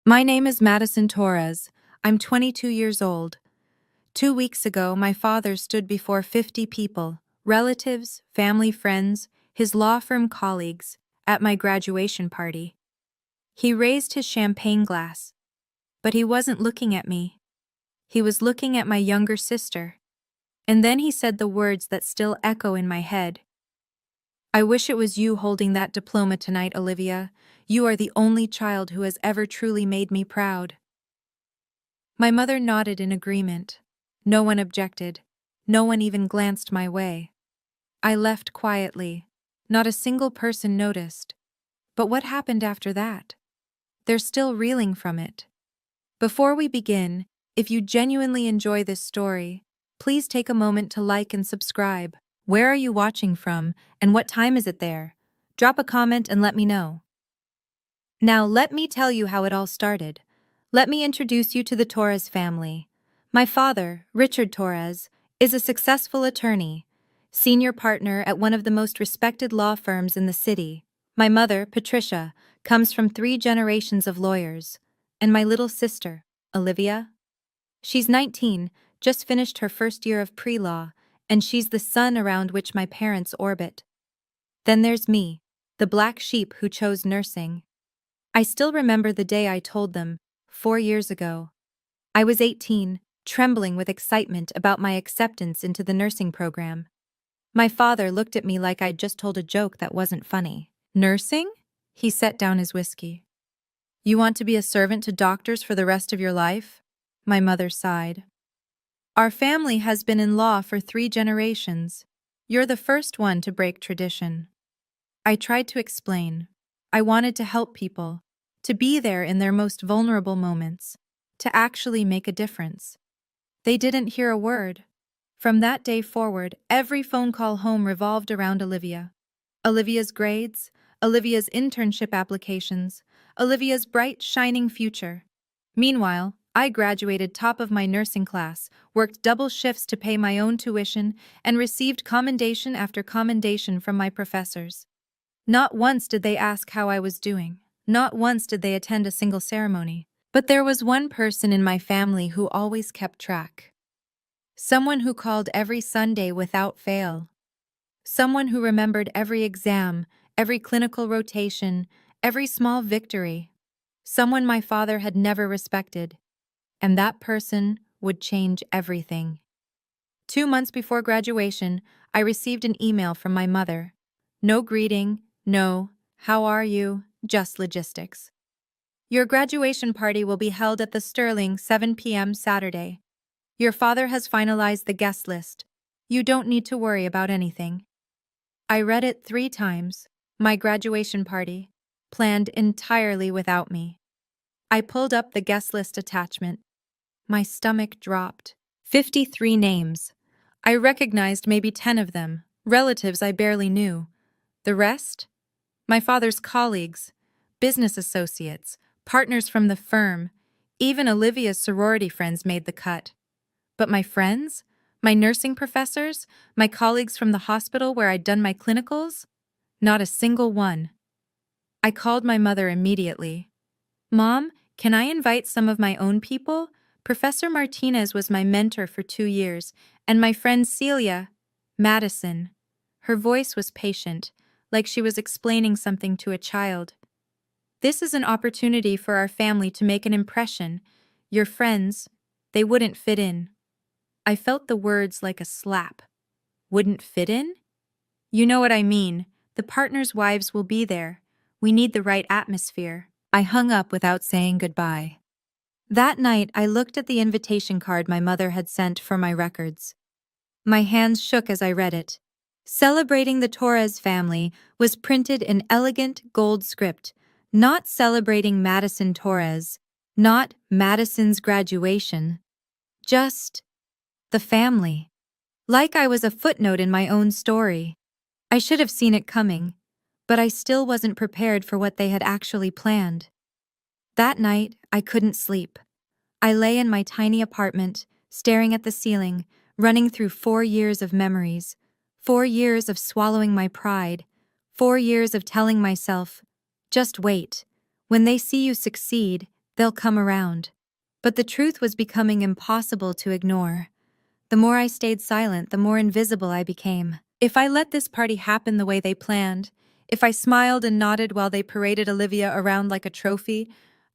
My name is Madison Torres. I'm 22 years old. 2 weeks ago, my father stood before 50 people, relatives, family friends, his law firm colleagues, at my graduation party. He raised his champagne glass, but he wasn't looking at me. He was looking at my younger sister. And then he said the words that still echo in my head. "I wish it was you holding that diploma tonight, Olivia. You are the only child who has ever truly made me proud." My mother nodded in agreement. No one objected. No one even glanced my way. I left quietly. Not a single person noticed. But what happened after that? They're still reeling from it. Before we begin, if you genuinely enjoy this story, please take a moment to like and subscribe. Where are you watching from, and what time is it there? Drop a comment and let me know. Now let me tell you how it all started. Let me introduce you to the Torres family. My father, Richard Torres, is a successful attorney, senior partner at one of the most respected law firms in the city. My mother, Patricia, comes from 3 generations of lawyers. And my little sister, Olivia? She's 19, just finished her first year of pre-law, and she's the sun around which my parents orbit. Then there's me, the black sheep who chose nursing. I still remember the day I told them, 4 years ago. I was 18, trembling with excitement about my acceptance into the nursing program. My father looked at me like I'd just told a joke that wasn't funny. "Nursing?" He set down his whiskey. "You want to be a servant to doctors for the rest of your life?" My mother sighed. "Our family has been in law for 3 generations. You're the first one to break tradition." I tried to explain. I wanted to help people, to be there in their most vulnerable moments, to actually make a difference. They didn't hear a word. From that day forward, every phone call home revolved around Olivia. Olivia's grades, Olivia's internship applications, Olivia's bright, shining future. Meanwhile, I graduated top of my nursing class, worked double shifts to pay my own tuition, and received commendation after commendation from my professors. Not once did they ask how I was doing. Not once did they attend a single ceremony. But there was one person in my family who always kept track. Someone who called every Sunday without fail. Someone who remembered every exam, every clinical rotation, every small victory. Someone my father had never respected. And that person would change everything. 2 months before graduation, I received an email from my mother. No greeting, no, "How are you?" Just logistics. "Your graduation party will be held at the Sterling 7 p.m. Saturday. Your father has finalized the guest list. You don't need to worry about anything." I read it 3 times. My graduation party, planned entirely without me. I pulled up the guest list attachment. My stomach dropped. 53 names. I recognized maybe 10 of them, relatives I barely knew. The rest? My father's colleagues, business associates, partners from the firm. Even Olivia's sorority friends made the cut. But my friends? My nursing professors? My colleagues from the hospital where I'd done my clinicals? Not a single one. I called my mother immediately. "Mom, can I invite some of my own people? Professor Martinez was my mentor for 2 years, and my friend Celia, Madison." Her voice was patient, like she was explaining something to a child. "This is an opportunity for our family to make an impression. Your friends, they wouldn't fit in." I felt the words like a slap. Wouldn't fit in? You know what I mean. The partners' wives will be there. We need the right atmosphere. I hung up without saying goodbye. That night, I looked at the invitation card my mother had sent for my records. My hands shook as I read it. "Celebrating the Torres family" was printed in elegant gold script, not "Celebrating Madison Torres," not "Madison's graduation," just "the family." Like I was a footnote in my own story. I should have seen it coming, but I still wasn't prepared for what they had actually planned. That night, I couldn't sleep. I lay in my tiny apartment, staring at the ceiling, running through 4 years of memories, 4 years of swallowing my pride, 4 years of telling myself, "Just wait. When they see you succeed, They'll come around. But the truth was becoming impossible to ignore. The more I stayed silent, the more invisible I became. If I let this party happen the way they planned, if I smiled and nodded while they paraded Olivia around like a trophy,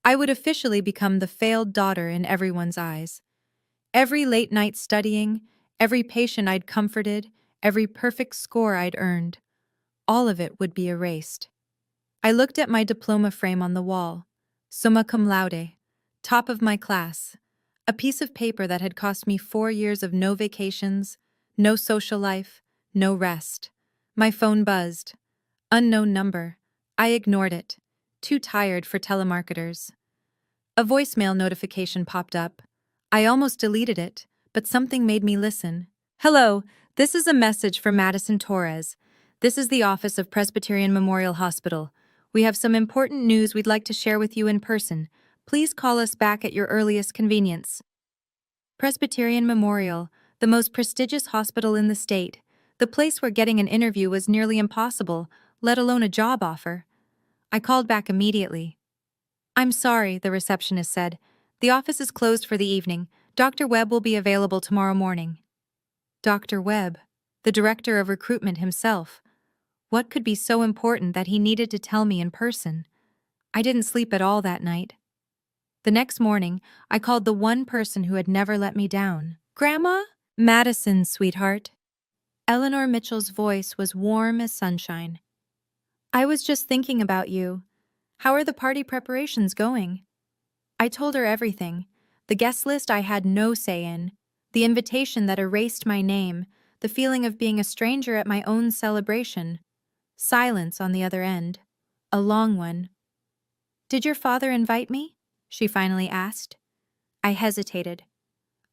I would officially become the failed daughter in everyone's eyes. Every late night studying, every patient I'd comforted, every perfect score I'd earned, all of it would be erased. I looked at my diploma frame on the wall, summa cum laude, top of my class, a piece of paper that had cost me 4 years of no vacations, no social life, no rest. My phone buzzed. Unknown number. I ignored it, too tired for telemarketers. A voicemail notification popped up. I almost deleted it, but something made me listen. Hello, this is a message for Madison Torres. This is the office of Presbyterian Memorial Hospital. We have some important news we'd like to share with you in person. Please call us back at your earliest convenience. Presbyterian Memorial, the most prestigious hospital in the state, the place where getting an interview was nearly impossible, let alone a job offer. I called back immediately. I'm sorry, the receptionist said. The office is closed for the evening. Dr. Webb will be available tomorrow morning. Dr. Webb, the director of recruitment himself. What could be so important that he needed to tell me in person? I didn't sleep at all that night. The next morning, I called the one person who had never let me down. Grandma? Madison, sweetheart. Eleanor Mitchell's voice was warm as sunshine. I was just thinking about you. How are the party preparations going? I told her everything. The guest list I had no say in, the invitation that erased my name, the feeling of being a stranger at my own celebration. Silence on the other end. A long one. Did your father invite me? She finally asked. I hesitated.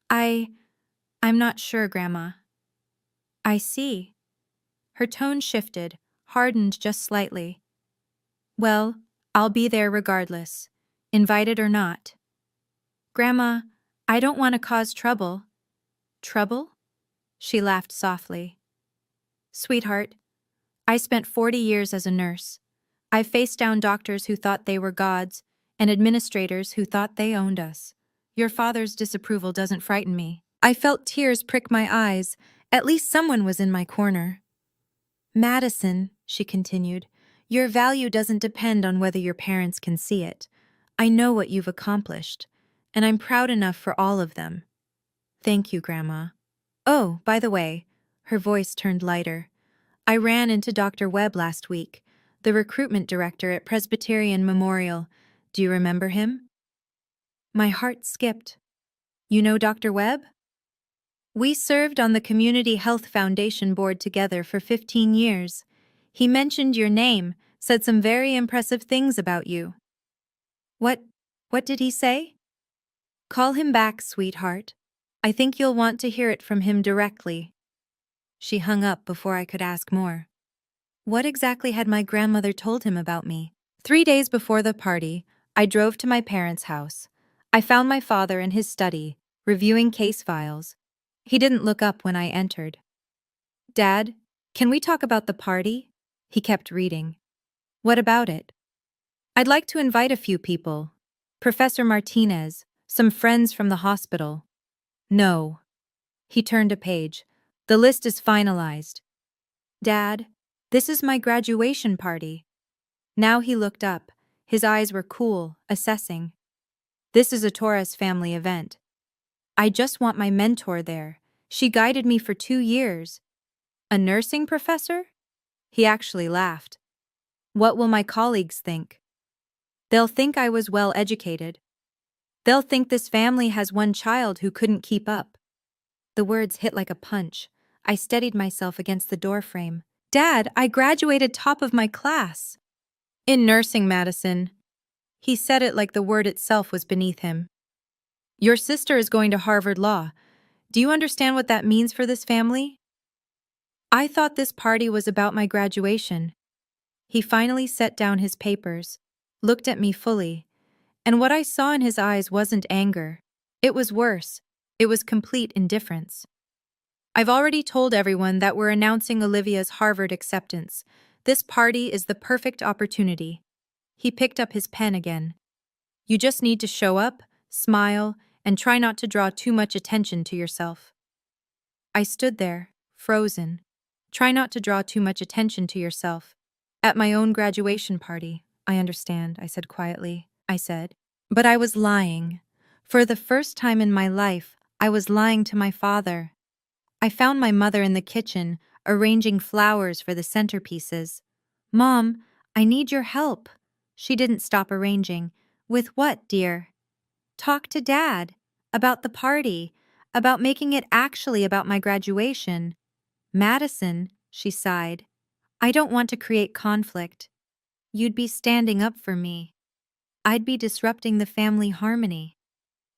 I'm not sure, Grandma. I see. Her tone shifted, hardened just slightly. Well, I'll be there regardless, invited or not. Grandma, I don't want to cause trouble. Trouble? She laughed softly. Sweetheart, I spent 40 years as a nurse. I faced down doctors who thought they were gods and administrators who thought they owned us. Your father's disapproval doesn't frighten me. I felt tears prick my eyes. At least someone was in my corner. Madison, she continued, your value doesn't depend on whether your parents can see it. I know what you've accomplished, and I'm proud enough for all of them. Thank you, Grandma. Oh, by the way, her voice turned lighter. I ran into Dr. Webb last week, the recruitment director at Presbyterian Memorial. Do you remember him? My heart skipped. You know Dr. Webb? We served on the Community Health Foundation board together for 15 years. He mentioned your name, said some very impressive things about you. What did he say? Call him back, sweetheart. I think you'll want to hear it from him directly. She hung up before I could ask more. What exactly had my grandmother told him about me? 3 days before the party, I drove to my parents' house. I found my father in his study, reviewing case files. He didn't look up when I entered. Dad, can we talk about the party? He kept reading. What about it? I'd like to invite a few people. Professor Martinez, some friends from the hospital. No. He turned a page. The list is finalized. Dad, this is my graduation party. Now he looked up. His eyes were cool, assessing. This is a Torres family event. I just want my mentor there. She guided me for 2 years. A nursing professor? He actually laughed. What will my colleagues think? They'll think I was well educated. They'll think this family has one child who couldn't keep up. The words hit like a punch. I steadied myself against the doorframe. Dad, I graduated top of my class. In nursing, Madison. He said it like the word itself was beneath him. Your sister is going to Harvard Law. Do you understand what that means for this family? I thought this party was about my graduation. He finally set down his papers, looked at me fully, and what I saw in his eyes wasn't anger. It was worse. It was complete indifference. I've already told everyone that we're announcing Olivia's Harvard acceptance. This party is the perfect opportunity. He picked up his pen again. You just need to show up, smile, and try not to draw too much attention to yourself. I stood there, frozen. Try not to draw too much attention to yourself. At my own graduation party, I understand, I said quietly. I said. But I was lying. For the first time in my life, I was lying to my father. I found my mother in the kitchen, arranging flowers for the centerpieces. Mom, I need your help. She didn't stop arranging. With what, dear? Talk to Dad. About the party. About making it actually about my graduation. Madison, she sighed. I don't want to create conflict. You'd be standing up for me. I'd be disrupting the family harmony.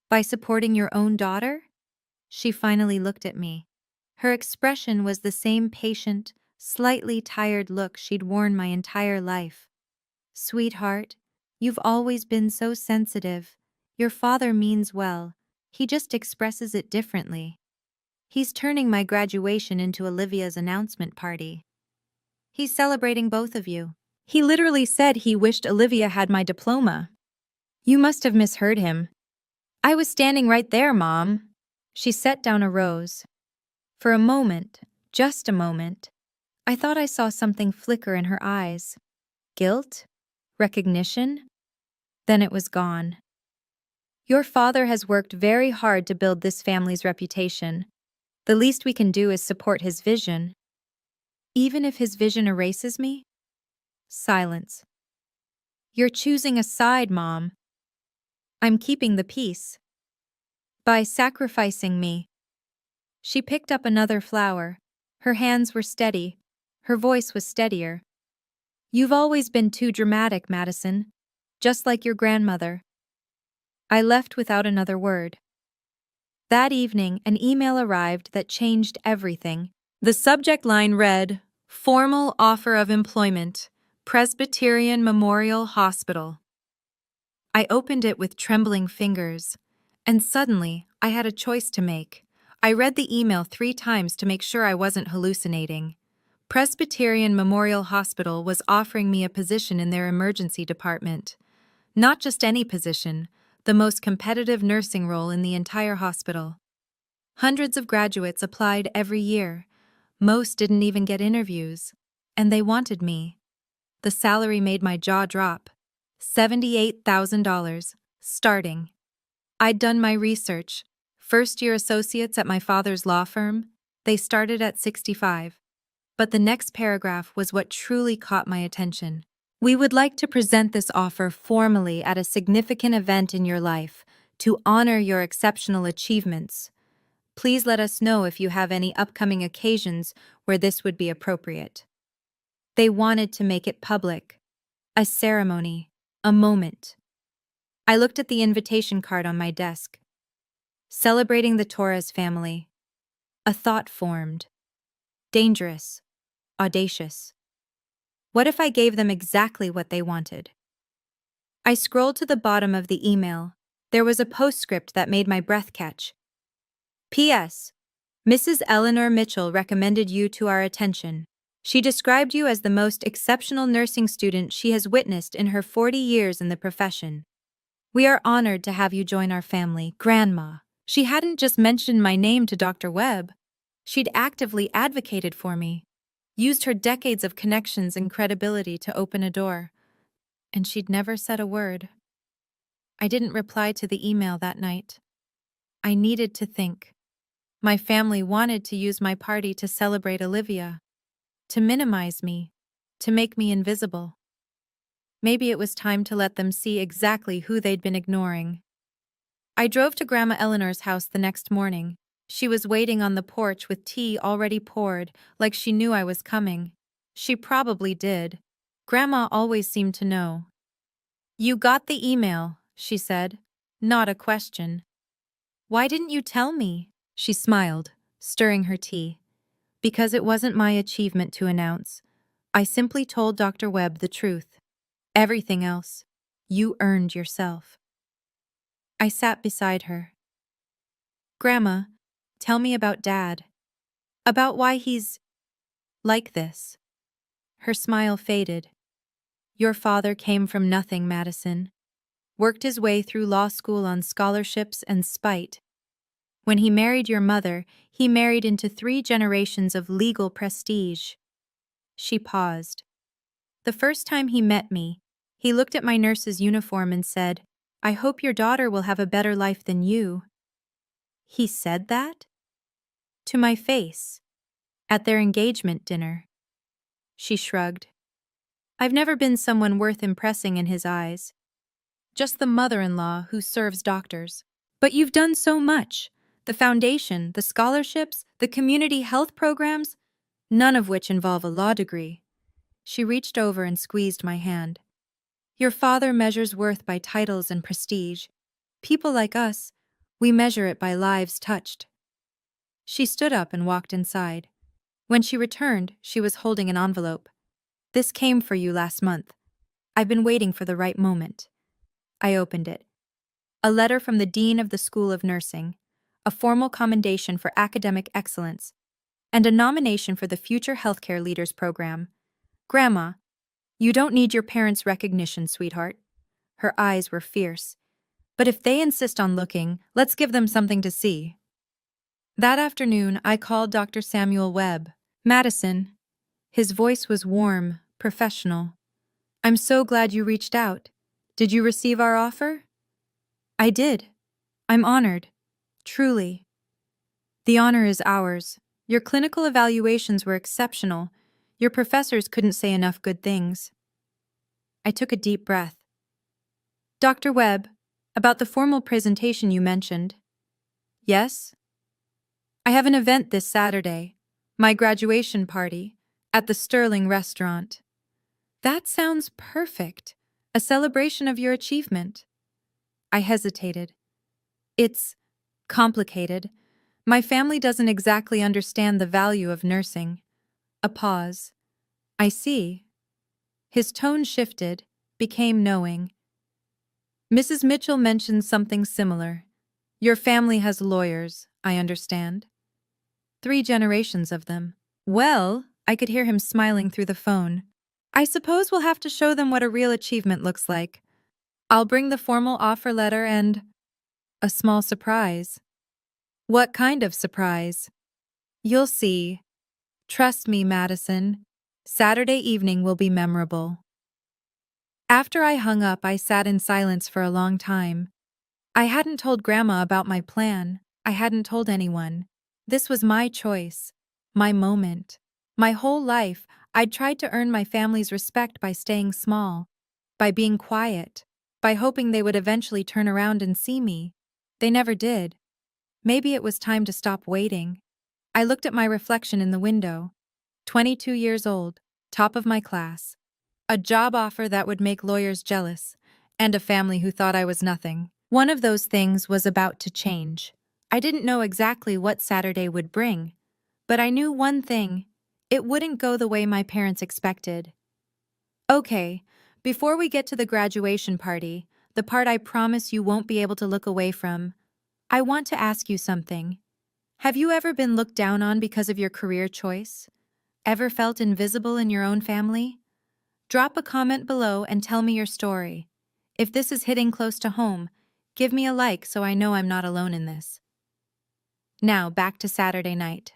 By supporting your own daughter? She finally looked at me. Her expression was the same patient, slightly tired look she'd worn my entire life. Sweetheart, you've always been so sensitive. Your father means well. He just expresses it differently. He's turning my graduation into Olivia's announcement party. He's celebrating both of you. He literally said he wished Olivia had my diploma. You must have misheard him. I was standing right there, Mom. She set down a rose. For a moment, just a moment, I thought I saw something flicker in her eyes. Guilt? Recognition? Then it was gone. Your father has worked very hard to build this family's reputation. The least we can do is support his vision. Even if his vision erases me? Silence. You're choosing a side, Mom. I'm keeping the peace. By sacrificing me. She picked up another flower. Her hands were steady. Her voice was steadier. You've always been too dramatic, Madison. Just like your grandmother. I left without another word. That evening, an email arrived that changed everything. The subject line read, Formal Offer of Employment, Presbyterian Memorial Hospital. I opened it with trembling fingers, and suddenly I had a choice to make. I read the email 3 times to make sure I wasn't hallucinating. Presbyterian Memorial Hospital was offering me a position in their emergency department. Not just any position, the most competitive nursing role in the entire hospital. Hundreds of graduates applied every year. Most didn't even get interviews. And they wanted me. The salary made my jaw drop. $78,000, starting. I'd done my research. First-year associates at my father's law firm, they started at 65. But the next paragraph was what truly caught my attention. We would like to present this offer formally at a significant event in your life to honor your exceptional achievements. Please let us know if you have any upcoming occasions where this would be appropriate. They wanted to make it public. A ceremony. A moment. I looked at the invitation card on my desk. Celebrating the Torres family. A thought formed. Dangerous. Audacious. What if I gave them exactly what they wanted? I scrolled to the bottom of the email. There was a postscript that made my breath catch. P.S. Mrs. Eleanor Mitchell recommended you to our attention. She described you as the most exceptional nursing student she has witnessed in her 40 years in the profession. We are honored to have you join our family, Grandma. She hadn't just mentioned my name to Dr. Webb. She'd actively advocated for me, used her decades of connections and credibility to open a door. And she'd never said a word. I didn't reply to the email that night. I needed to think. My family wanted to use my party to celebrate Olivia, to minimize me, to make me invisible. Maybe it was time to let them see exactly who they'd been ignoring. I drove to Grandma Eleanor's house the next morning. She was waiting on the porch with tea already poured, like she knew I was coming. She probably did. Grandma always seemed to know. You got the email, she said. Not a question. Why didn't you tell me? She smiled, stirring her tea. Because it wasn't my achievement to announce. I simply told Dr. Webb the truth. Everything else, you earned yourself. I sat beside her. Grandma, tell me about Dad. About why he's like this. Her smile faded. Your father came from nothing, Madison. worked his way through law school on scholarships and spite. When he married your mother, he married into 3 generations of legal prestige. She paused. The first time he met me, he looked at my nurse's uniform and said, "I hope your daughter will have a better life than you." He said that? To my face. At their engagement dinner. She shrugged. I've never been someone worth impressing in his eyes. Just the mother-in-law who serves doctors. But you've done so much. The foundation, the scholarships, the community health programs, none of which involve a law degree. She reached over and squeezed my hand. Your father measures worth by titles and prestige. People like us, we measure it by lives touched. She stood up and walked inside. When she returned, she was holding an envelope. This came for you last month. I've been waiting for the right moment. I opened it. A letter from the Dean of the School of Nursing, a formal commendation for academic excellence, and a nomination for the Future Healthcare Leaders Program. Grandma, you don't need your parents' recognition, sweetheart. Her eyes were fierce. But if they insist on looking, let's give them something to see. That afternoon, I called Dr. Samuel Webb. Madison. His voice was warm, professional. I'm so glad you reached out. Did you receive our offer? I did. I'm honored. Truly. The honor is ours. Your clinical evaluations were exceptional. Your professors couldn't say enough good things. I took a deep breath. Dr. Webb, about the formal presentation you mentioned. Yes? I have an event this Saturday, my graduation party, at the Sterling restaurant. That sounds perfect. A celebration of your achievement. I hesitated. It's complicated. My family doesn't exactly understand the value of nursing. A pause. I see. His tone shifted, became knowing. Mrs. Mitchell mentioned something similar. Your family has lawyers, I understand. 3 generations of them. Well, I could hear him smiling through the phone. I suppose we'll have to show them what a real achievement looks like. I'll bring the formal offer letter and a small surprise. What kind of surprise? You'll see. Trust me, Madison. Saturday evening will be memorable. After I hung up, I sat in silence for a long time. I hadn't told Grandma about my plan. I hadn't told anyone. This was my choice, my moment. My whole life, I'd tried to earn my family's respect by staying small, by being quiet, by hoping they would eventually turn around and see me. They never did. Maybe it was time to stop waiting. I looked at my reflection in the window. 22 years old, top of my class. A job offer that would make lawyers jealous, and a family who thought I was nothing. One of those things was about to change. I didn't know exactly what Saturday would bring, but I knew one thing. It wouldn't go the way my parents expected. Okay, before we get to the graduation party, the part I promise you won't be able to look away from, I want to ask you something. Have you ever been looked down on because of your career choice? Ever felt invisible in your own family? Drop a comment below and tell me your story. If this is hitting close to home, give me a like so I know I'm not alone in this. Now, back to Saturday night.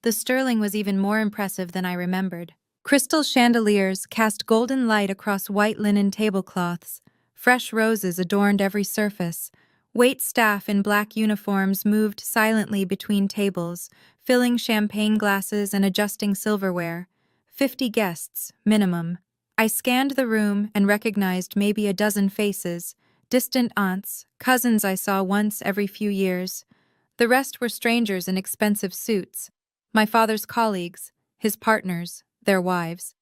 The Sterling was even more impressive than I remembered. Crystal chandeliers cast golden light across white linen tablecloths. Fresh roses adorned every surface. Wait staff in black uniforms moved silently between tables, filling champagne glasses and adjusting silverware. 50 guests, minimum. I scanned the room and recognized maybe a dozen faces, distant aunts, cousins I saw once every few years. The rest were strangers in expensive suits, my father's colleagues, his partners, their wives.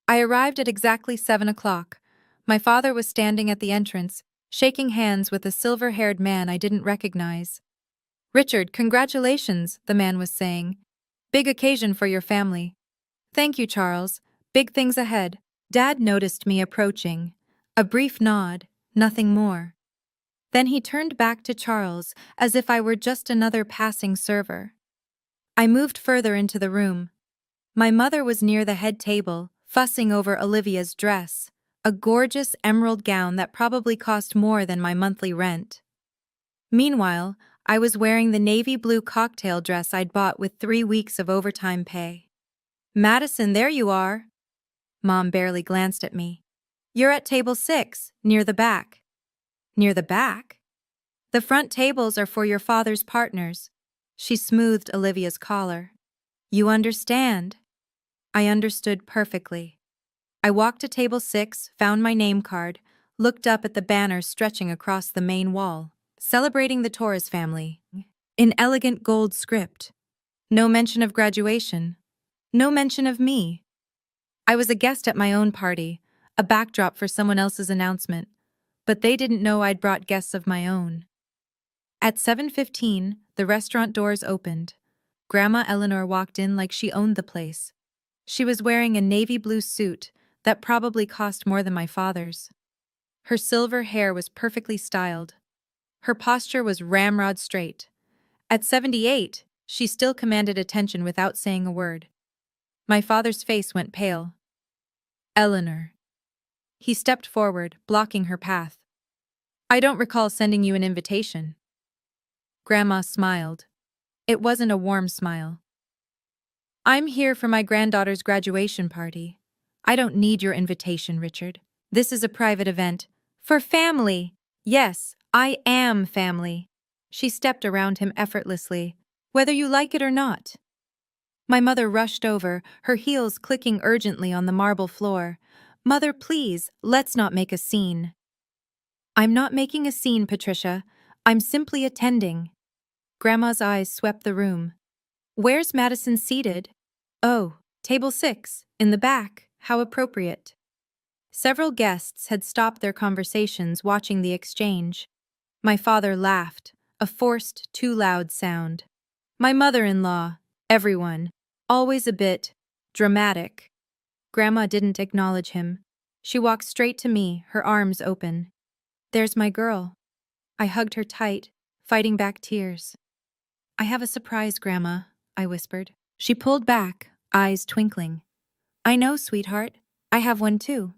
I arrived at exactly 7 o'clock. My father was standing at the entrance, shaking hands with a silver-haired man I didn't recognize. "Richard, congratulations," the man was saying. "Big occasion for your family." "Thank you, Charles. Big things ahead." Dad noticed me approaching. A brief nod, nothing more. Then he turned back to Charles as if I were just another passing server. I moved further into the room. My mother was near the head table, fussing over Olivia's dress, a gorgeous emerald gown that probably cost more than my monthly rent. Meanwhile, I was wearing the navy blue cocktail dress I'd bought with 3 weeks of overtime pay. "Madison, there you are." Mom barely glanced at me. "You're at table 6, near the back." "Near the back?" "The front tables are for your father's partners." She smoothed Olivia's collar. "You understand?" I understood perfectly. I walked to table 6, found my name card, looked up at the banner stretching across the main wall, celebrating the Torres family. In elegant gold script. No mention of graduation. No mention of me. I was a guest at my own party, a backdrop for someone else's announcement, but they didn't know I'd brought guests of my own. At 7:15, the restaurant doors opened. Grandma Eleanor walked in like she owned the place. She was wearing a navy blue suit that probably cost more than my father's. Her silver hair was perfectly styled. Her posture was ramrod straight. At 78, she still commanded attention without saying a word. My father's face went pale. "Eleanor." He stepped forward, blocking her path. "I don't recall sending you an invitation." Grandma smiled. It wasn't a warm smile. "I'm here for my granddaughter's graduation party. I don't need your invitation, Richard. This is a private event. For family. Yes, I am family." She stepped around him effortlessly, "whether you like it or not." My mother rushed over, her heels clicking urgently on the marble floor. "Mother, please, let's not make a scene." "I'm not making a scene, Patricia. I'm simply attending." Grandma's eyes swept the room. "Where's Madison seated?" "Oh, table 6, in the back. How appropriate." Several guests had stopped their conversations watching the exchange. My father laughed, a forced, too loud sound. My mother-in-law, everyone, always a bit dramatic. Grandma didn't acknowledge him. She walked straight to me, her arms open. "There's my girl." I hugged her tight, fighting back tears. "I have a surprise, Grandma," I whispered. She pulled back, eyes twinkling. "I know, sweetheart. I have one too."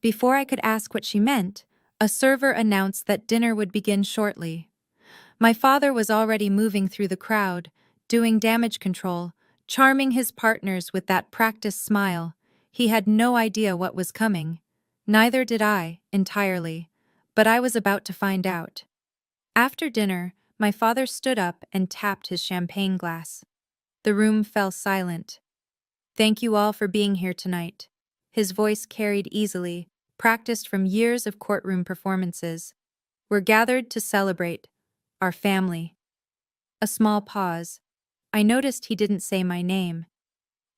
Before I could ask what she meant, a server announced that dinner would begin shortly. My father was already moving through the crowd, doing damage control, charming his partners with that practiced smile. He had no idea what was coming. Neither did I, entirely. But I was about to find out. After dinner, my father stood up and tapped his champagne glass. The room fell silent. "Thank you all for being here tonight." His voice carried easily, practiced from years of courtroom performances. "We're gathered to celebrate our family." A small pause. I noticed he didn't say my name.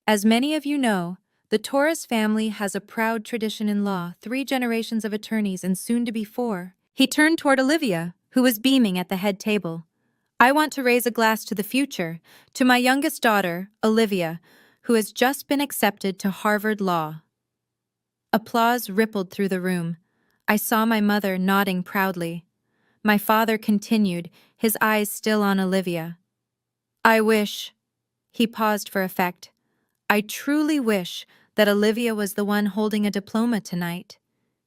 "As many of you know, the Torres family has a proud tradition in law, 3 generations of attorneys and soon to be 4. He turned toward Olivia, who was beaming at the head table. "I want to raise a glass to the future, to my youngest daughter, Olivia, who has just been accepted to Harvard Law." Applause rippled through the room. I saw my mother nodding proudly. My father continued, his eyes still on Olivia. "I wish—" He paused for effect. "I truly wish that Olivia was the one holding a diploma tonight.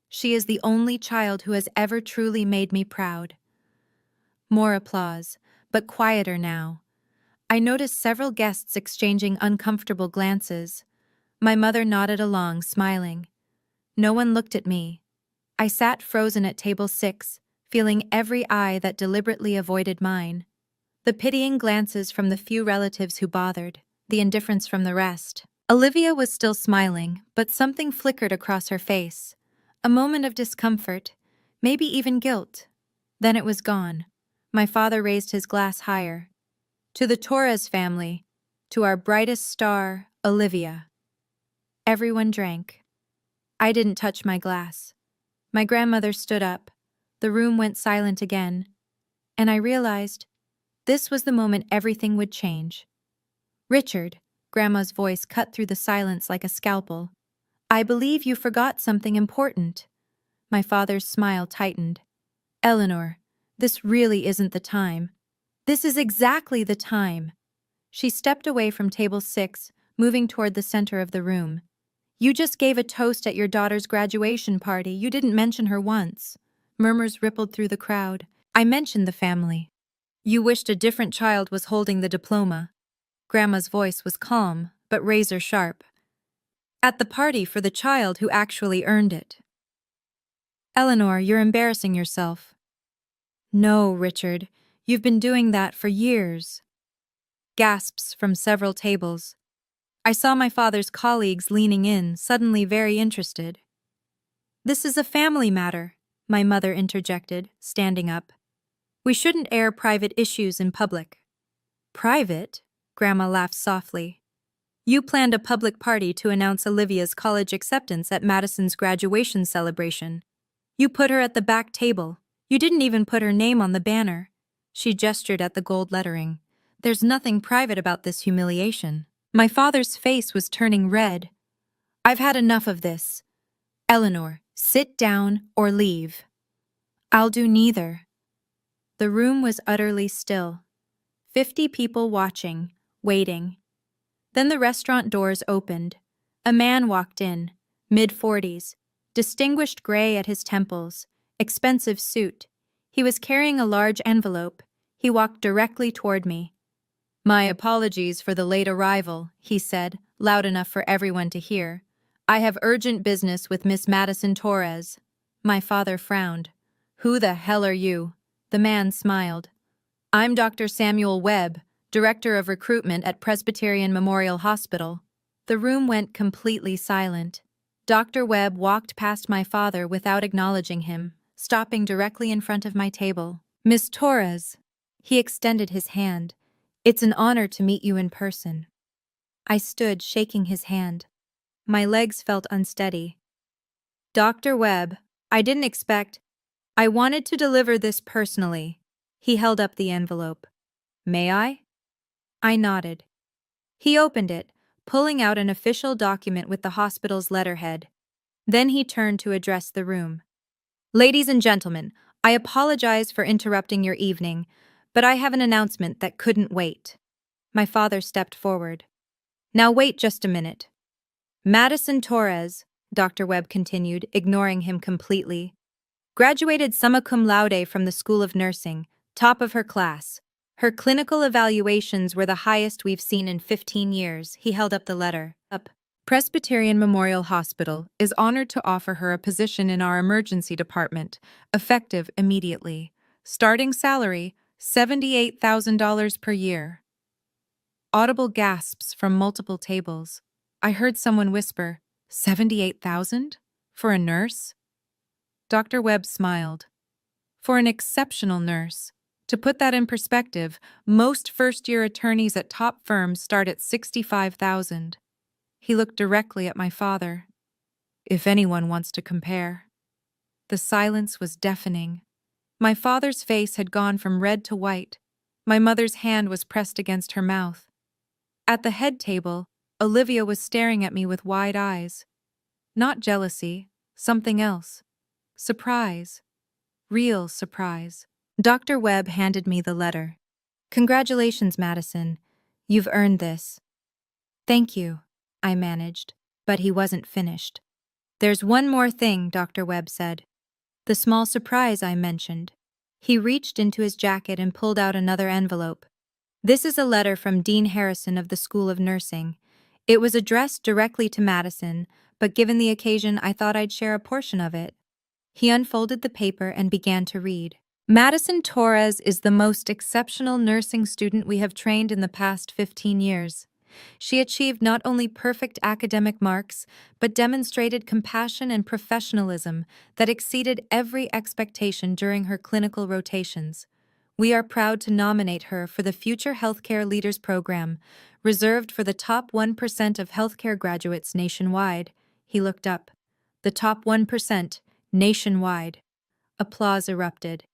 She is the only child who has ever truly made me proud." More applause, but quieter now. I noticed several guests exchanging uncomfortable glances. My mother nodded along, smiling. No one looked at me. I sat frozen at table 6, feeling every eye that deliberately avoided mine. The pitying glances from the few relatives who bothered, the indifference from the rest. Olivia was still smiling, but something flickered across her face. A moment of discomfort, maybe even guilt. Then it was gone. My father raised his glass higher. "To the Torres family, to our brightest star, Olivia." Everyone drank. I didn't touch my glass. My grandmother stood up. The room went silent again. And I realized this was the moment everything would change. "Richard," Grandma's voice cut through the silence like a scalpel. "I believe you forgot something important." My father's smile tightened. "Eleanor, this really isn't the time." "This is exactly the time." She stepped away from table 6, moving toward the center of the room. You just gave a toast at your daughter's graduation party. You didn't mention her once. Murmurs rippled through the crowd. I mentioned the family. You wished a different child was holding the diploma. Grandma's voice was calm, but razor sharp. At the party for the child who actually earned it. Eleanor, you're embarrassing yourself. No, Richard. You've been doing that for years. Gasps from several tables. I saw my father's colleagues leaning in, suddenly very interested. This is a family matter, my mother interjected, standing up. We shouldn't air private issues in public. Private? Grandma laughed softly. You planned a public party to announce Olivia's college acceptance at Madison's graduation celebration. You put her at the back table. You didn't even put her name on the banner. She gestured at the gold lettering. There's nothing private about this humiliation. My father's face was turning red. I've had enough of this. Eleanor, sit down or leave. I'll do neither. The room was utterly still. 50 people watching, waiting. Then the restaurant doors opened. A man walked in, mid-40s, distinguished gray at his temples, expensive suit. He was carrying a large envelope. He walked directly toward me. My apologies for the late arrival, he said, loud enough for everyone to hear. I have urgent business with Miss Madison Torres. My father frowned. Who the hell are you? The man smiled. I'm Dr. Samuel Webb, Director of Recruitment at Presbyterian Memorial Hospital. The room went completely silent. Dr. Webb walked past my father without acknowledging him, stopping directly in front of my table. Miss Torres. He extended his hand. It's an honor to meet you in person. I stood, shaking his hand. My legs felt unsteady. Dr. Webb, I didn't expect. I wanted to deliver this personally. He held up the envelope. May I? I nodded. He opened it, pulling out an official document with the hospital's letterhead. Then he turned to address the room. Ladies and gentlemen, I apologize for interrupting your evening, but I have an announcement that couldn't wait. My father stepped forward. Now wait just a minute. Madison Torres, Dr. Webb continued, ignoring him completely, graduated summa cum laude from the School of Nursing, top of her class. Her clinical evaluations were the highest we've seen in 15 years. He held up the letter. Presbyterian Memorial Hospital is honored to offer her a position in our emergency department, effective immediately. Starting salary, $78,000 per year. Audible gasps from multiple tables. I heard someone whisper, 78,000? For a nurse? Dr. Webb smiled. For an exceptional nurse. To put that in perspective, most first-year attorneys at top firms start at 65,000. He looked directly at my father. If anyone wants to compare. The silence was deafening. My father's face had gone from red to white. My mother's hand was pressed against her mouth. At the head table, Olivia was staring at me with wide eyes. Not jealousy, something else. Surprise. Real surprise. Dr. Webb handed me the letter. Congratulations, Madison. You've earned this. Thank you, I managed, but he wasn't finished. There's one more thing, Dr. Webb said. The small surprise I mentioned. He reached into his jacket and pulled out another envelope. This is a letter from Dean Harrison of the School of Nursing. It was addressed directly to Madison, but given the occasion, I thought I'd share a portion of it. He unfolded the paper and began to read. Madison Torres is the most exceptional nursing student we have trained in the past 15 years. She achieved not only perfect academic marks, but demonstrated compassion and professionalism that exceeded every expectation during her clinical rotations. We are proud to nominate her for the Future Healthcare Leaders Program, reserved for the top 1% of healthcare graduates nationwide. He looked up. The top 1%, nationwide. Applause erupted.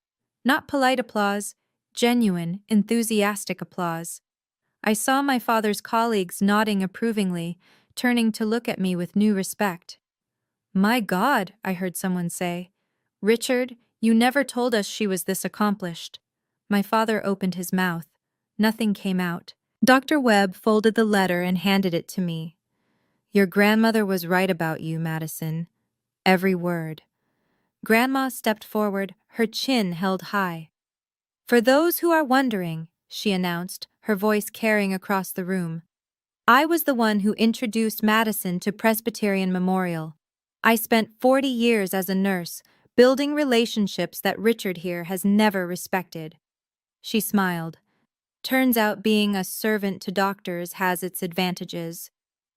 Not polite applause, genuine, enthusiastic applause. I saw my father's colleagues nodding approvingly, turning to look at me with new respect. My God, I heard someone say. Richard, you never told us she was this accomplished. My father opened his mouth. Nothing came out. Dr. Webb folded the letter and handed it to me. Your grandmother was right about you, Madison. Every word. Grandma stepped forward, her chin held high. For those who are wondering, she announced, her voice carrying across the room, I was the one who introduced Madison to Presbyterian Memorial. I spent 40 years as a nurse, building relationships that Richard here has never respected. She smiled. Turns out being a servant to doctors has its advantages.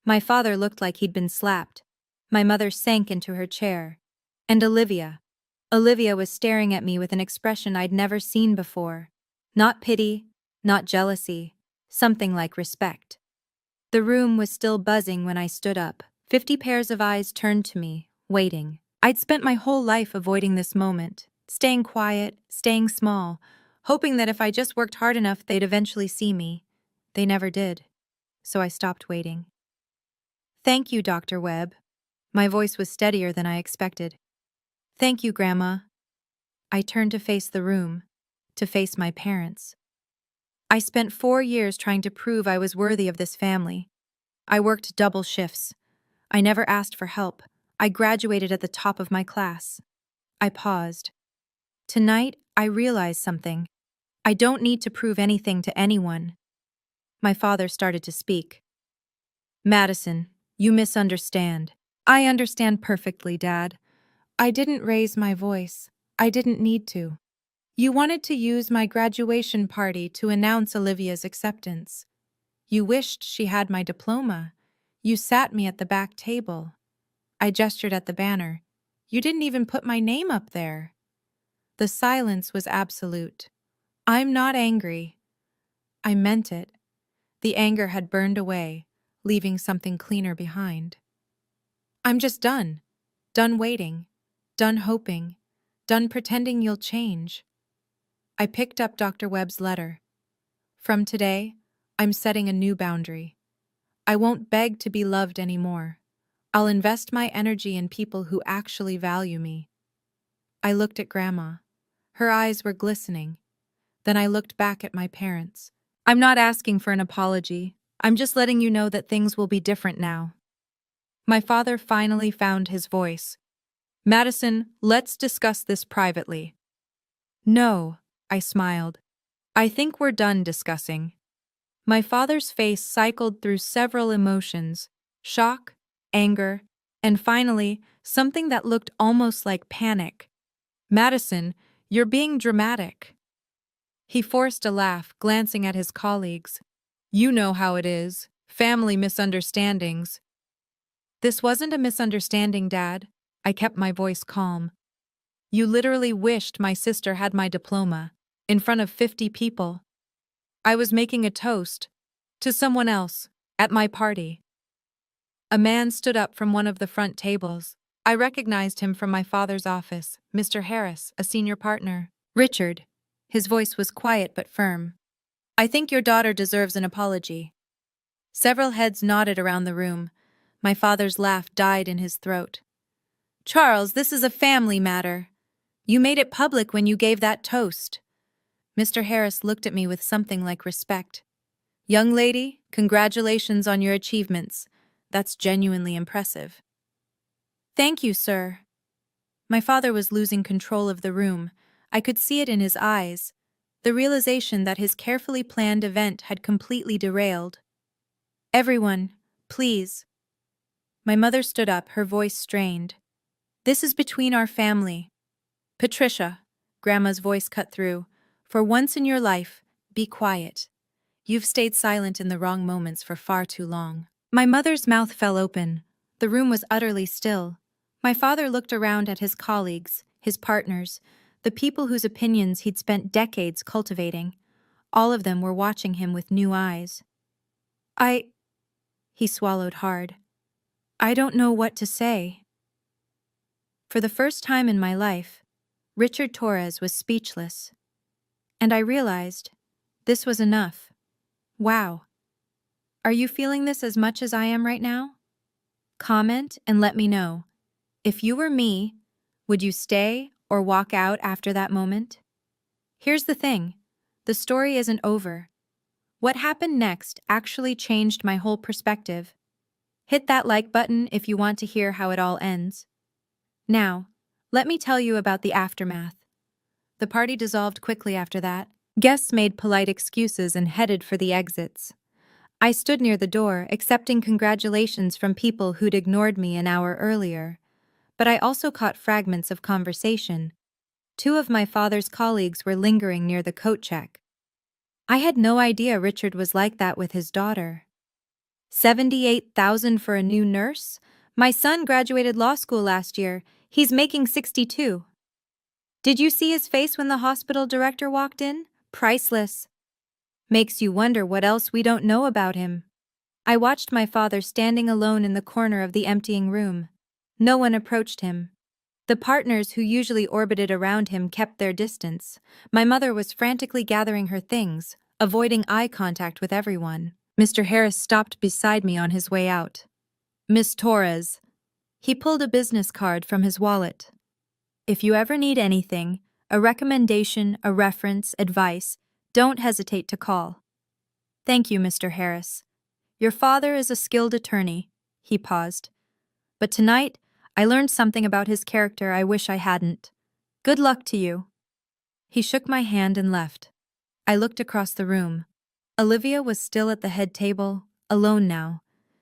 My father looked like he'd been slapped. My mother sank into her chair. And Olivia. Olivia was staring at me with an expression I'd never seen before. Not pity, not jealousy, something like respect. The room was still buzzing when I stood up. 50 pairs of eyes turned to me, waiting. I'd spent my whole life avoiding this moment, staying quiet, staying small, hoping that if I just worked hard enough they'd eventually see me. They never did. So I stopped waiting. Thank you, Dr. Webb. My voice was steadier than I expected. Thank you, Grandma. I turned to face the room, to face my parents. I spent 4 years trying to prove I was worthy of this family. I worked double shifts. I never asked for help. I graduated at the top of my class. I paused. Tonight, I realized something. I don't need to prove anything to anyone. My father started to speak. Madison, you misunderstand. I understand perfectly, Dad. I didn't raise my voice. I didn't need to. You wanted to use my graduation party to announce Olivia's acceptance. You wished she had my diploma. You sat me at the back table. I gestured at the banner. You didn't even put my name up there. The silence was absolute. I'm not angry. I meant it. The anger had burned away, leaving something cleaner behind. I'm just done. Done waiting. Done hoping. Done pretending you'll change. I picked up Dr. Webb's letter. From today, I'm setting a new boundary. I won't beg to be loved anymore. I'll invest my energy in people who actually value me. I looked at Grandma. Her eyes were glistening. Then I looked back at my parents. I'm not asking for an apology. I'm just letting you know that things will be different now. My father finally found his voice. Madison, let's discuss this privately. No, I smiled. I think we're done discussing. My father's face cycled through several emotions: shock, anger, and finally, something that looked almost like panic. Madison, you're being dramatic. He forced a laugh, glancing at his colleagues. You know how it is. Family misunderstandings. This wasn't a misunderstanding, Dad. I kept my voice calm. You literally wished my sister had my diploma, in front of 50 people. I was making a toast to someone else at my party. A man stood up from one of the front tables. I recognized him from my father's office, Mr. Harris, a senior partner. Richard. His voice was quiet but firm. I think your daughter deserves an apology. Several heads nodded around the room. My father's laugh died in his throat. Charles, this is a family matter. You made it public when you gave that toast. Mr. Harris looked at me with something like respect. Young lady, congratulations on your achievements. That's genuinely impressive. Thank you, sir. My father was losing control of the room. I could see it in his eyes. The realization that his carefully planned event had completely derailed. Everyone, please. My mother stood up, her voice strained. This is between our family. Patricia, Grandma's voice cut through. For once in your life, be quiet. You've stayed silent in the wrong moments for far too long. My mother's mouth fell open. The room was utterly still. My father looked around at his colleagues, his partners, the people whose opinions he'd spent decades cultivating. All of them were watching him with new eyes. He swallowed hard. I don't know what to say. For the first time in my life, Richard Torres was speechless. And I realized this was enough. Wow. Are you feeling this as much as I am right now? Comment and let me know. If you were me, would you stay or walk out after that moment? Here's the thing. The story isn't over. What happened next actually changed my whole perspective. Hit that like button if you want to hear how it all ends. Now, let me tell you about the aftermath. The party dissolved quickly after that. Guests made polite excuses and headed for the exits. I stood near the door, accepting congratulations from people who'd ignored me an hour earlier. But I also caught fragments of conversation. Two of my father's colleagues were lingering near the coat check. I had no idea Richard was like that with his daughter. 78,000 for a new nurse? My son graduated law school last year. He's making 62. Did you see his face when the hospital director walked in? Priceless. Makes you wonder what else we don't know about him. I watched my father standing alone in the corner of the emptying room. No one approached him. The partners who usually orbited around him kept their distance. My mother was frantically gathering her things, avoiding eye contact with everyone. Mr. Harris stopped beside me on his way out. Miss Torres. He pulled a business card from his wallet. If you ever need anything, a recommendation, a reference, advice, don't hesitate to call. Thank you, Mr. Harris. Your father is a skilled attorney. He paused. But tonight, I learned something about his character I wish I hadn't. Good luck to you. He shook my hand and left. I looked across the room. Olivia was still at the head table, alone now.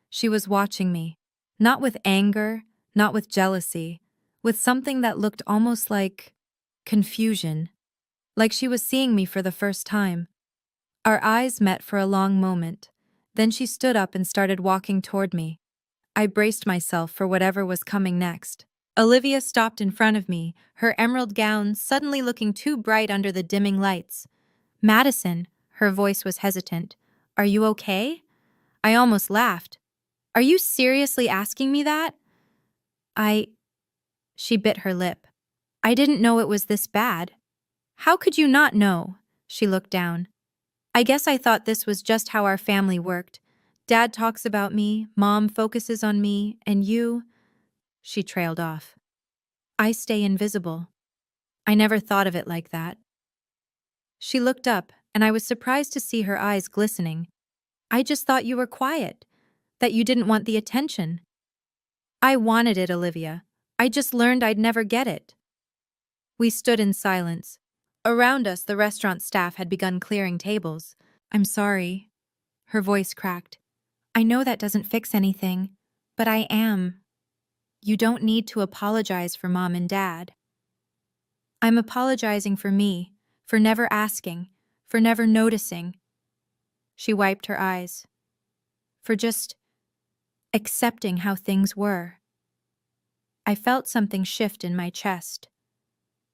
She was watching me, not with anger, not with jealousy, with something that looked almost like confusion, like she was seeing me for the first time. Our eyes met for a long moment. Then she stood up and started walking toward me. I braced myself for whatever was coming next. Olivia stopped in front of me, her emerald gown suddenly looking too bright under the dimming lights. Madison, her voice was hesitant. Are you okay? I almost laughed. Are you seriously asking me that? She bit her lip. I didn't know it was this bad. How could you not know? She looked down. I guess I thought this was just how our family worked. Dad talks about me, Mom focuses on me, and you... She trailed off. I stay invisible. I never thought of it like that. She looked up, and I was surprised to see her eyes glistening. I just thought you were quiet, that you didn't want the attention. I wanted it, Olivia. I just learned I'd never get it. We stood in silence. Around us, the restaurant staff had begun clearing tables. I'm sorry. Her voice cracked. I know that doesn't fix anything, but I am. You don't need to apologize for Mom and Dad. I'm apologizing for me, for never asking, for never noticing. She wiped her eyes. For just accepting how things were. I felt something shift in my chest.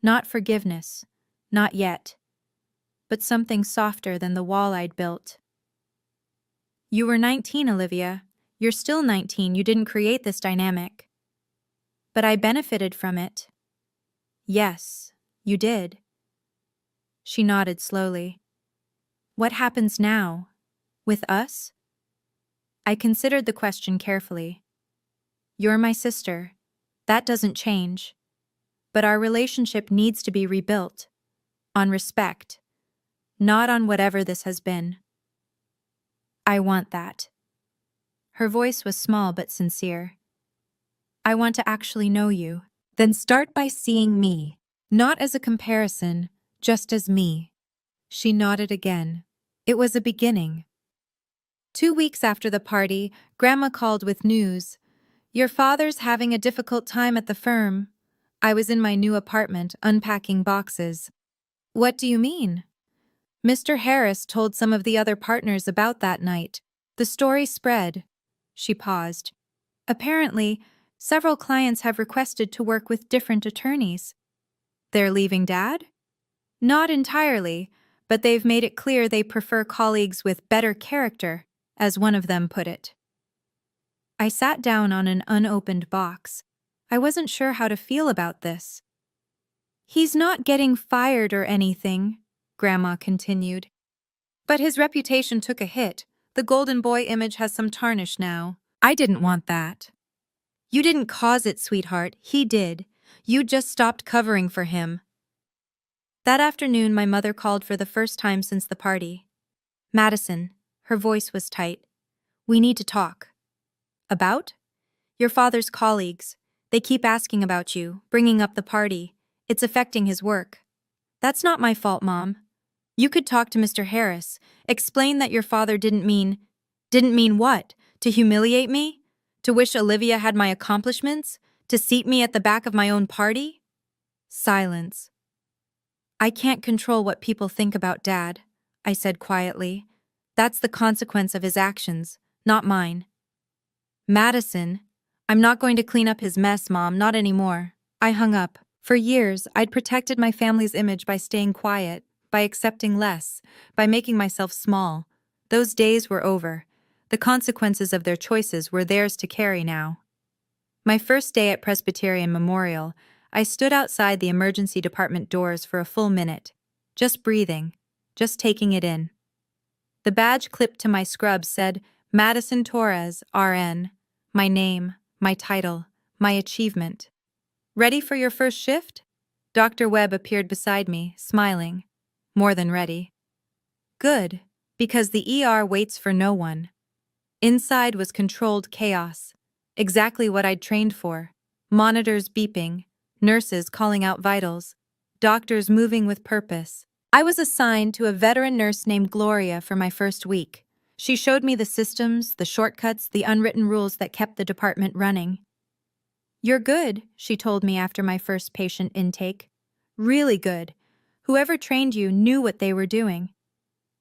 Not forgiveness, not yet, but something softer than the wall I'd built. You were 19, Olivia. You're still 19, you didn't create this dynamic. But I benefited from it. Yes, you did. She nodded slowly. What happens now? With us? I considered the question carefully. You're my sister. That doesn't change. But our relationship needs to be rebuilt. On respect. Not on whatever this has been. I want that. Her voice was small but sincere. I want to actually know you. Then start by seeing me. Not as a comparison, just as me. She nodded again. It was a beginning. 2 weeks after the party, Grandma called with news. Your father's having a difficult time at the firm. I was in my new apartment, unpacking boxes. What do you mean? Mr. Harris told some of the other partners about that night. The story spread. She paused. Apparently, several clients have requested to work with different attorneys. They're leaving Dad? Not entirely, but they've made it clear they prefer colleagues with better character, as one of them put it. I sat down on an unopened box. I wasn't sure how to feel about this. He's not getting fired or anything, Grandma continued. But his reputation took a hit. The golden boy image has some tarnish now. I didn't want that. You didn't cause it, sweetheart. He did. You just stopped covering for him. That afternoon, my mother called for the first time since the party. Madison, her voice was tight. We need to talk. About? Your father's colleagues. They keep asking about you, bringing up the party. It's affecting his work. That's not my fault, Mom. You could talk to Mr. Harris. Explain that your father didn't mean. Didn't mean what? To humiliate me? To wish Olivia had my accomplishments? To seat me at the back of my own party? Silence. I can't control what people think about Dad, I said quietly. That's the consequence of his actions, not mine. Madison, I'm not going to clean up his mess, Mom, not anymore. I hung up. For years, I'd protected my family's image by staying quiet, by accepting less, by making myself small. Those days were over. The consequences of their choices were theirs to carry now. My first day at Presbyterian Memorial, I stood outside the emergency department doors for a full minute, just breathing, just taking it in. The badge clipped to my scrub said, Madison Torres, RN, my name, my title, my achievement. Ready for your first shift? Dr. Webb appeared beside me, smiling. More than ready. Good, because the ER waits for no one. Inside was controlled chaos, exactly what I'd trained for. Monitors beeping, nurses calling out vitals, doctors moving with purpose. I was assigned to a veteran nurse named Gloria for my first week. She showed me the systems, the shortcuts, the unwritten rules that kept the department running. You're good, she told me after my first patient intake. Really good. Whoever trained you knew what they were doing.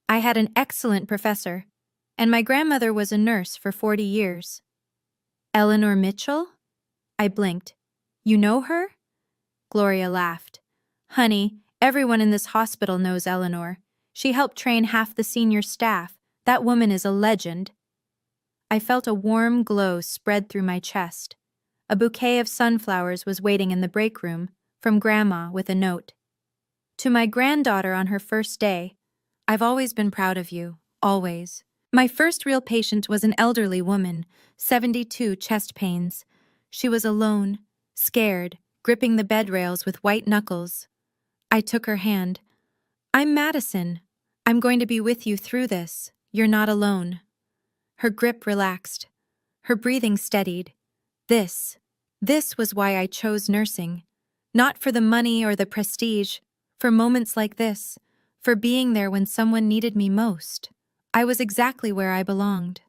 I had an excellent professor, and my grandmother was a nurse for 40 years. Eleanor Mitchell? I blinked. You know her? Gloria laughed. Honey, everyone in this hospital knows Eleanor. She helped train half the senior staff. That woman is a legend. I felt a warm glow spread through my chest. A bouquet of sunflowers was waiting in the break room, from Grandma with a note. To my granddaughter on her first day, I've always been proud of you, always. My first real patient was an elderly woman, 72, chest pains. She was alone, scared, gripping the bed rails with white knuckles. I took her hand. I'm Madison. I'm going to be with you through this. You're not alone. Her grip relaxed. Her breathing steadied. This was why I chose nursing. Not for the money or the prestige, for moments like this, for being there when someone needed me most. I was exactly where I belonged.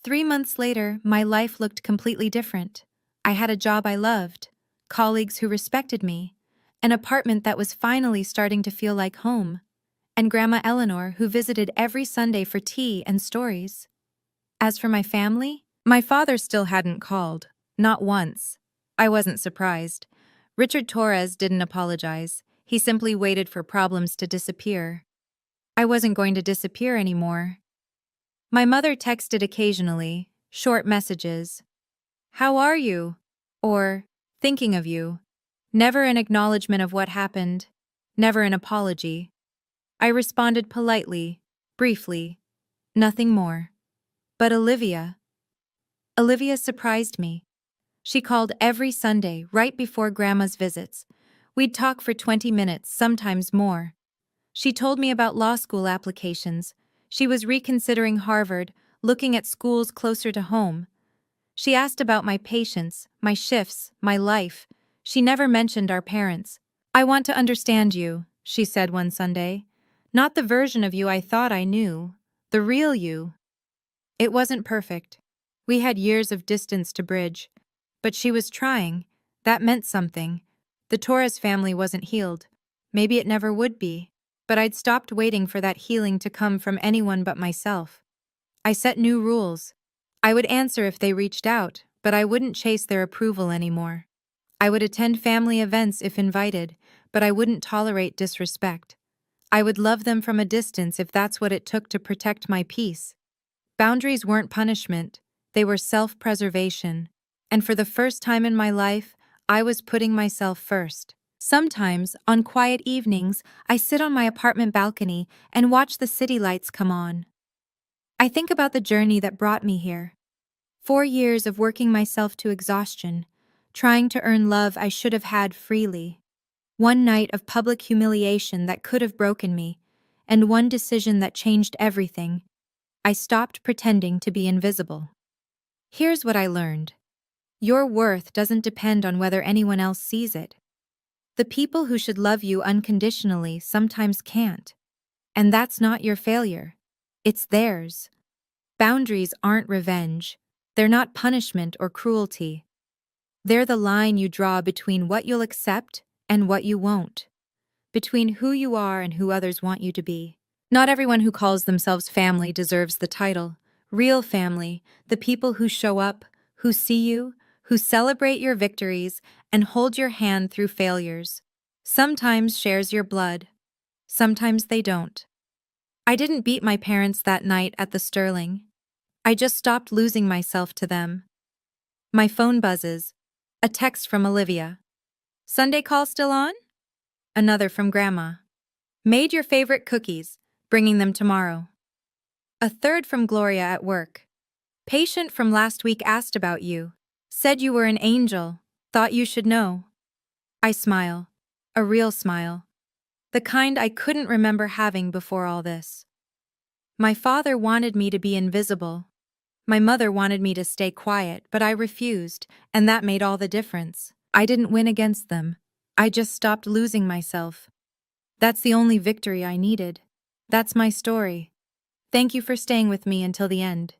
3 months later, my life looked completely different. I had a job I loved, colleagues who respected me, an apartment that was finally starting to feel like home, and Grandma Eleanor, who visited every Sunday for tea and stories. As for my family, my father still hadn't called, not once. I wasn't surprised. Richard Torres didn't apologize. He simply waited for problems to disappear. I wasn't going to disappear anymore. My mother texted occasionally, short messages. How are you? Or, thinking of you. Never an acknowledgement of what happened. Never an apology. I responded politely, briefly. Nothing more. But Olivia surprised me. She called every Sunday right before Grandma's visits. We'd talk for 20 minutes, sometimes more. She told me about law school applications. She was reconsidering Harvard, looking at schools closer to home. She asked about my patients, my shifts, my life. She never mentioned our parents. I want to understand you, she said one Sunday. Not the version of you I thought I knew. The real you. It wasn't perfect. We had years of distance to bridge. But she was trying. That meant something. The Torres family wasn't healed. Maybe it never would be. But I'd stopped waiting for that healing to come from anyone but myself. I set new rules. I would answer if they reached out, but I wouldn't chase their approval anymore. I would attend family events if invited, but I wouldn't tolerate disrespect. I would love them from a distance if that's what it took to protect my peace. Boundaries weren't punishment. They were self-preservation. And for the first time in my life, I was putting myself first. Sometimes, on quiet evenings, I sit on my apartment balcony and watch the city lights come on. I think about the journey that brought me here. 4 years of working myself to exhaustion, trying to earn love I should have had freely. One night of public humiliation that could have broken me, and one decision that changed everything. I stopped pretending to be invisible. Here's what I learned. Your worth doesn't depend on whether anyone else sees it. The people who should love you unconditionally sometimes can't. And that's not your failure. It's theirs. Boundaries aren't revenge. They're not punishment or cruelty. They're the line you draw between what you'll accept and what you won't, between who you are and who others want you to be. Not everyone who calls themselves family deserves the title. Real family, the people who show up, who see you, who celebrate your victories, and hold your hand through failures. Sometimes shares your blood. Sometimes they don't. I didn't beat my parents that night at the Sterling. I just stopped losing myself to them. My phone buzzes. A text from Olivia. Sunday call still on? Another from Grandma. Made your favorite cookies, bringing them tomorrow. A third from Gloria at work. Patient from last week asked about you. Said you were an angel. Thought you should know. I smile. A real smile. The kind I couldn't remember having before all this. My father wanted me to be invisible. My mother wanted me to stay quiet, but I refused, and that made all the difference. I didn't win against them. I just stopped losing myself. That's the only victory I needed. That's my story. Thank you for staying with me until the end.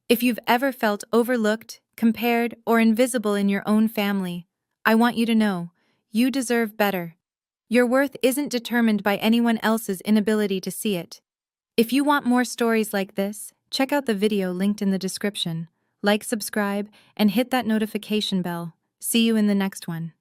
If you've ever felt overlooked, compared, or invisible in your own family, I want you to know, you deserve better. Your worth isn't determined by anyone else's inability to see it. If you want more stories like this, check out the video linked in the description. Like, subscribe, and hit that notification bell. See you in the next one.